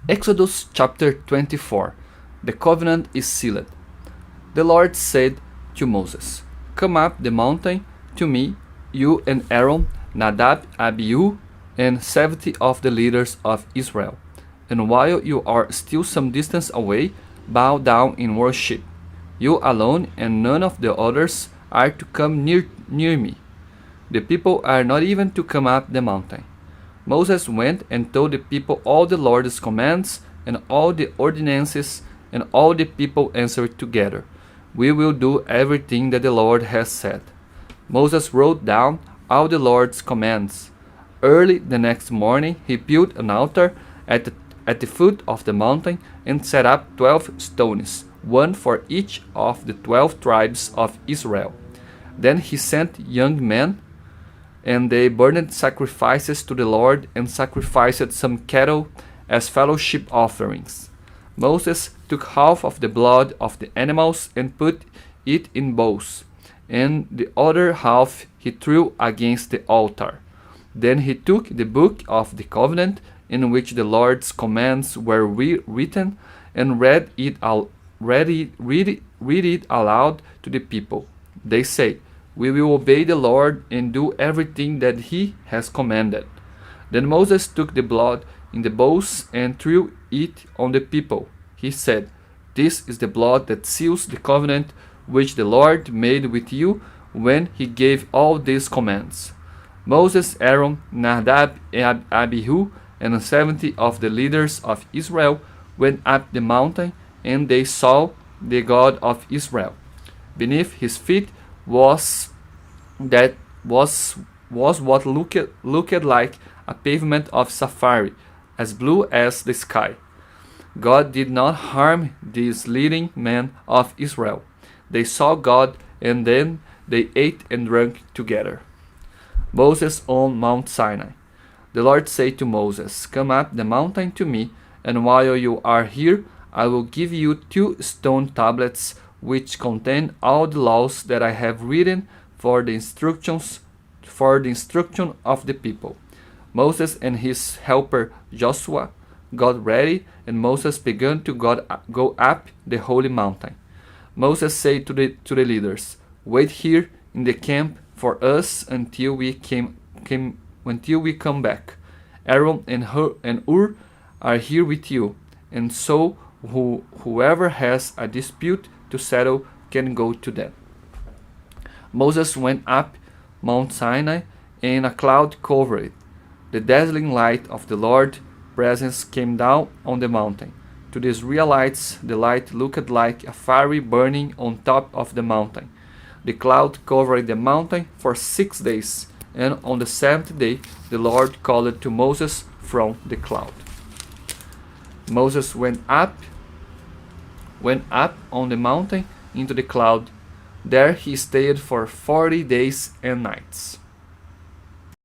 Exodus chapter 24. The covenant is sealed. The Lord said to Moses, "Come up the mountain to me, you and Aaron, Nadab, Abihu, and 70 of the leaders of Israel. And while you are still some distance away, bow down in worship. You alone and none of the others are to come near me. The people are not even to come up the mountain." Moses went and told the people all the Lord's commands and all the ordinances, and all the people answered together, "We will do everything that the Lord has said." Moses wrote down all the Lord's commands. Early the next morning he built an altar at the foot of the mountain and set up 12 stones, one for each of the 12 tribes of Israel. Then he sent young men, and they burned sacrifices to the Lord and sacrificed some cattle as fellowship offerings. Moses took half of the blood of the animals and put it in bowls, and the other half he threw against the altar. Then he took the book of the covenant, in which the Lord's commands were written, and read it aloud to the people. They say, "We will obey the Lord and do everything that he has commanded." Then Moses took the blood in the bowls and threw it on the people. He said, "This is the blood that seals the covenant which the Lord made with you when he gave all these commands." Moses, Aaron, Nadab, Abihu, and 70 of the leaders of Israel went up the mountain, and they saw the God of Israel. Beneath his feet was what looked like a pavement of sapphire, as blue as the sky. God did not harm these leading men of Israel. They saw God, and then they ate and drank together. Moses on Mount Sinai. The Lord said to Moses, "Come up the mountain to me, and while you are here, I will give you 2 stone tablets which contain all the laws that I have written for the instruction of the people." Moses and his helper Joshua got ready, and Moses began to go up the holy mountain. Moses said to the leaders, "Wait here in the camp for us until we come back. Aaron and Ur are here with you, and so whoever has a dispute to settle can go to them." Moses went up Mount Sinai, and a cloud covered it. The dazzling light of the Lord's presence came down on the mountain. To the Israelites, the light looked like a fire burning on top of the mountain. The cloud covered the mountain for 6 days, and on the 7th day the Lord called to Moses from the cloud. Moses went up on the mountain into the cloud. There he stayed for 40 days and nights.